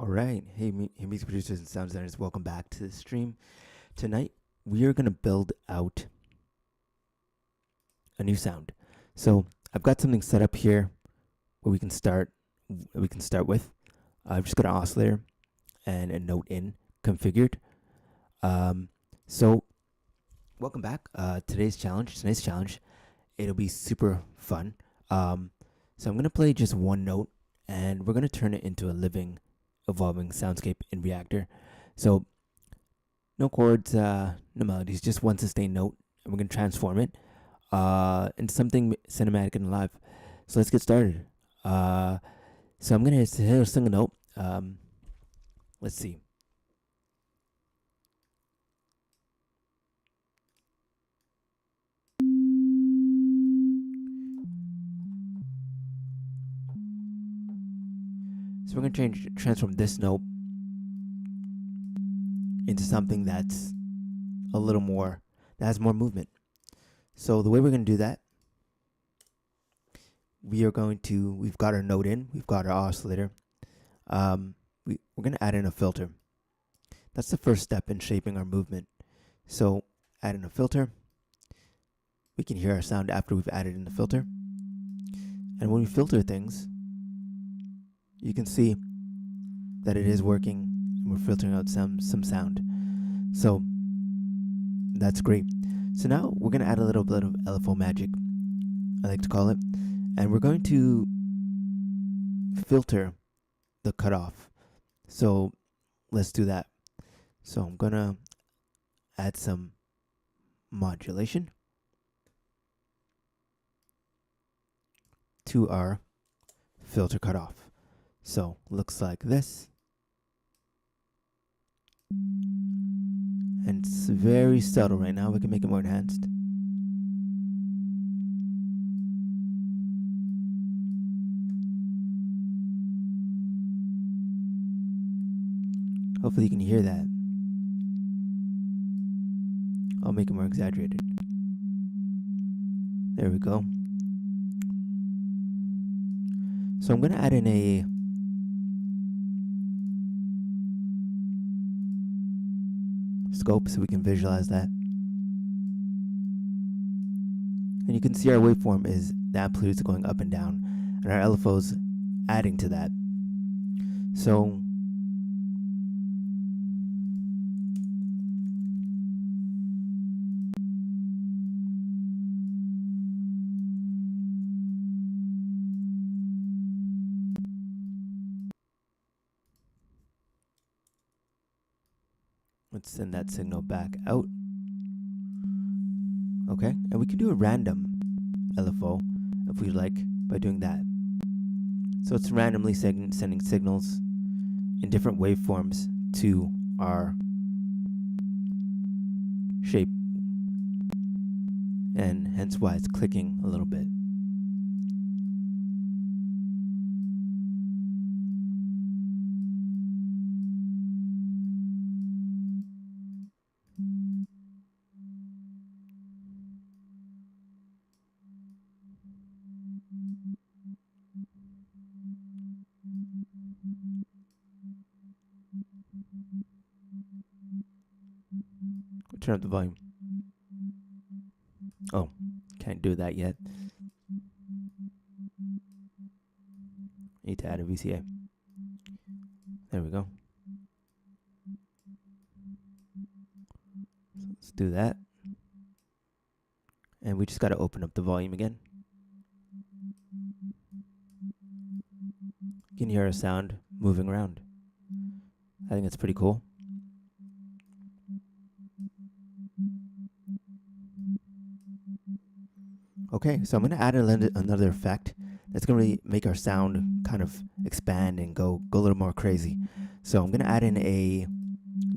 All right. Hey, music producers and sound designers, welcome back to the stream. Tonight, we are going to build out a new sound. So I've got something set up here where we can start. With. I've just got an oscillator and a note in configured. So welcome back. Tonight's challenge, it'll be super fun. So I'm going to play just one note, and we're going to turn it into a living, evolving soundscape in Reactor. So no chords, no melodies, just one sustained note, and we're going to transform it into something cinematic and live. So let's get started. So I'm going to hit a single note. Let's see. So we're going to transform this note into something that's a little more, that has more movement. So the way we're going to do that, we've got our note in, we've got our oscillator. We're going to add in a filter. That's the first step in shaping our movement. So add in a filter. We can hear our sound after we've added in the filter. And when we filter things, you can see that it is working, and we're filtering out some sound. So that's great. So now we're going to add a little bit of LFO magic, I like to call it, and we're going to filter the cutoff. So let's do that. So I'm going to add some modulation to our filter cutoff. So looks like this. And it's very subtle right now. We can make it more enhanced. Hopefully you can hear that. I'll make it more exaggerated. There we go. So I'm going to add in a scope so we can visualize that. And you can see our waveform is the amplitude is going up and down, and our LFO's adding to that. So let's send that signal back out. Okay, and we can do a random LFO if we like by doing that. So it's randomly sending signals in different waveforms to our shape, and hence why it's clicking a little bit. Turn up the volume. Oh, can't do that yet. Need to add a VCA. There we go. So let's do that. And we just got to open up the volume again. You can hear a sound moving around. I think it's pretty cool. Okay, so I'm going to add another effect that's going to really make our sound kind of expand and go a little more crazy. So I'm going to add in a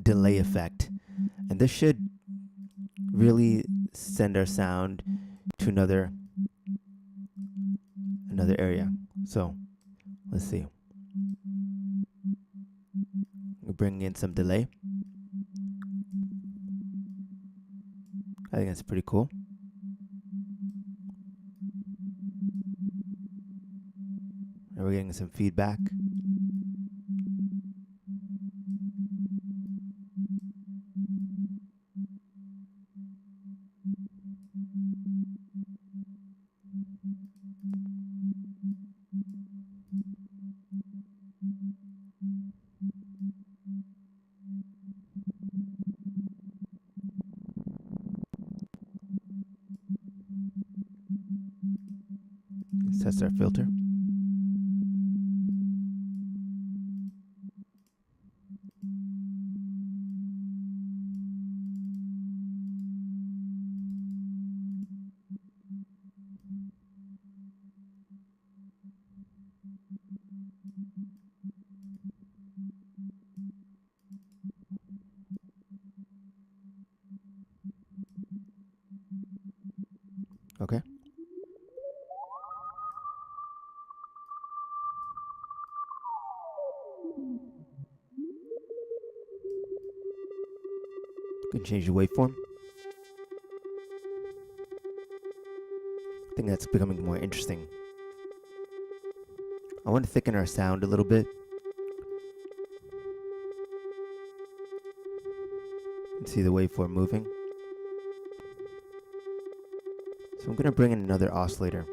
delay effect, and this should really send our sound to another area. So let's see. We're bringing in some delay. I think that's pretty cool. And we're getting some feedback. adjust our filter. Okay. You can change the waveform. I think that's becoming more interesting. I want to thicken our sound a little bit. You can see the waveform moving. So I'm going to bring in another oscillator.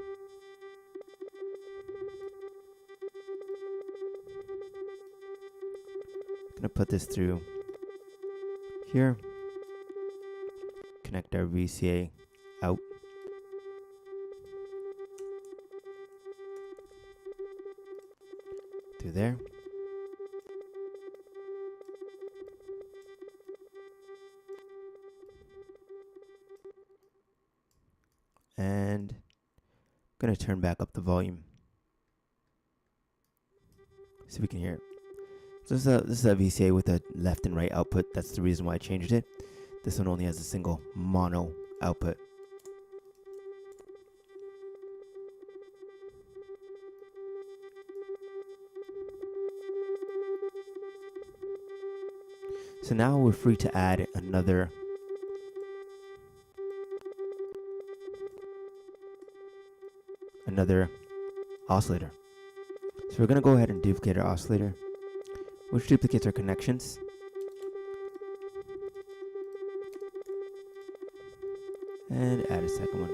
I'm going to put this through here. Connect our VCA out. Through there. And I'm going to turn back up the volume so we can hear it. So this is a VCA with a left and right output. That's the reason why I changed it. This one only has a single mono output. So now we're free to add another oscillator. So we're going to go ahead and duplicate our oscillator, which duplicates our connections. And add a second one.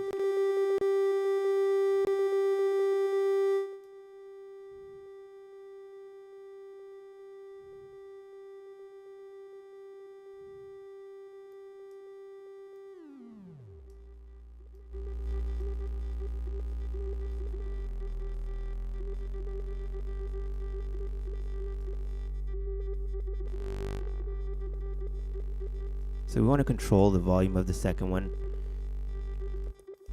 So we want to control the volume of the second one.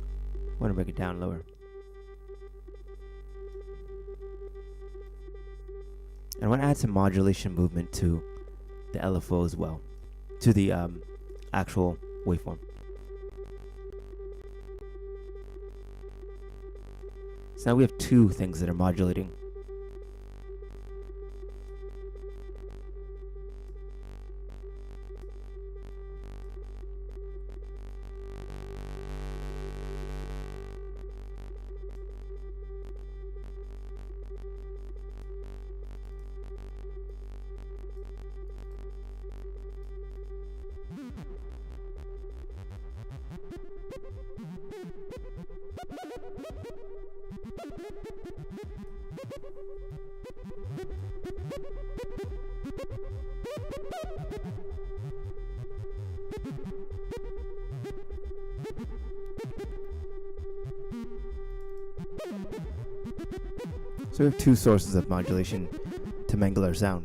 I want to bring it down lower. And I want to add some modulation movement to the LFO as well, to the actual waveform. So now we have two things that are modulating. So we have two sources of modulation to mangle our sound.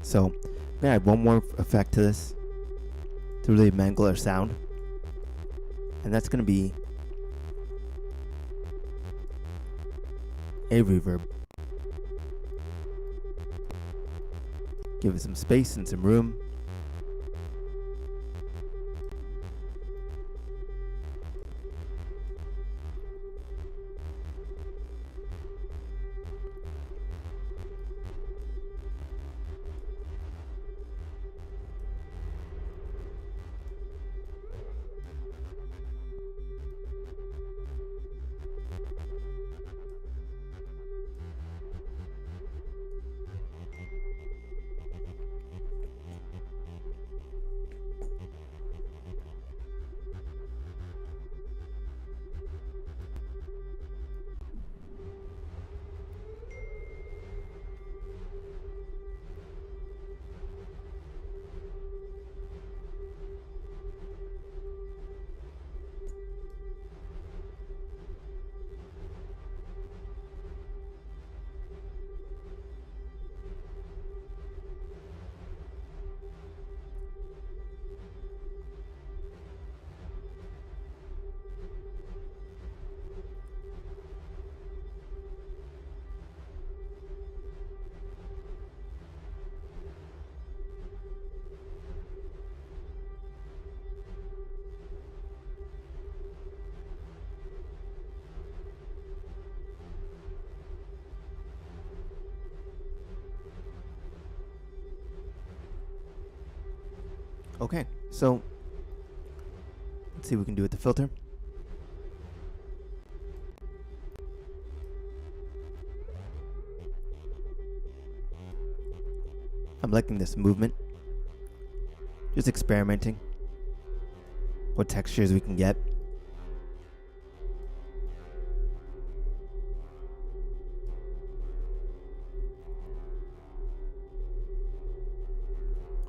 So I'm gonna add one more effect to this to really mangle our sound, and that's gonna be a reverb. Give it some space and some room. Okay, so let's see what we can do with the filter. I'm liking this movement. Just experimenting what textures we can get.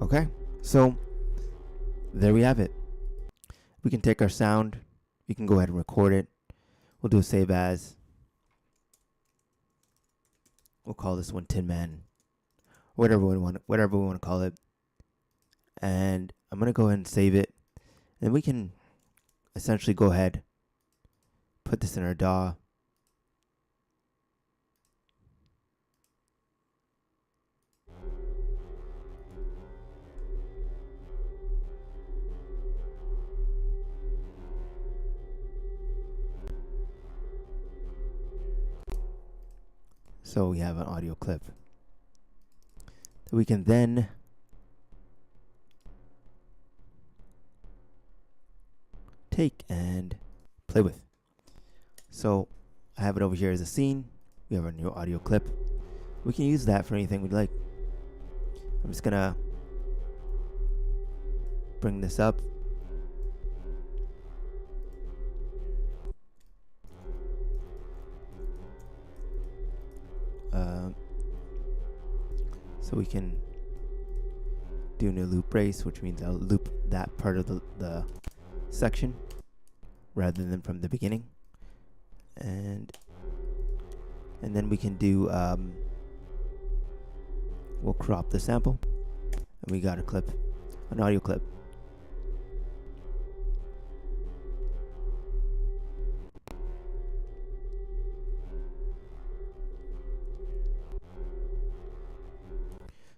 Okay, so there we have it. We can take our sound. We can go ahead and record it. We'll do a save as. We'll call this one Tin Man, whatever we want to call it. And I'm gonna go ahead and save it. And we can essentially go ahead, put this in our DAW. So we have an audio clip that we can then take and play with. So I have it over here as a scene. We have our new audio clip. We can use that for anything we'd like. I'm just gonna bring this up. So we can do a new loop brace, which means I'll loop that part of the section rather than from the beginning. And then we can do, we'll crop the sample, and we got a clip, an audio clip.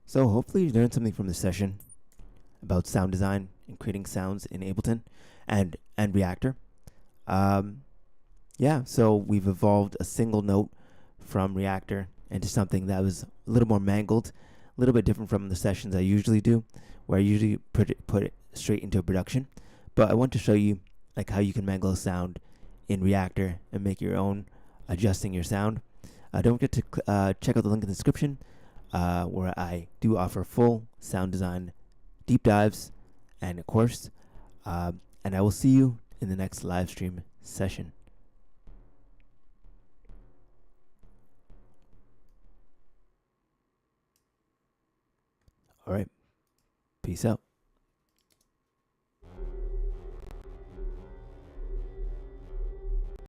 So hopefully you learned something from this session about sound design and creating sounds in Ableton and Reactor. Yeah, so we've evolved a single note from Reactor into something that was a little more mangled, a little bit different from the sessions I usually do, where I usually put it straight into production. But I want to show you like how you can mangle a sound in Reactor and make your own, adjusting your sound. Don't forget to check out the link in the description, where I do offer full sound design deep dives and a course. And I will see you in the next live stream session. All right. Peace out.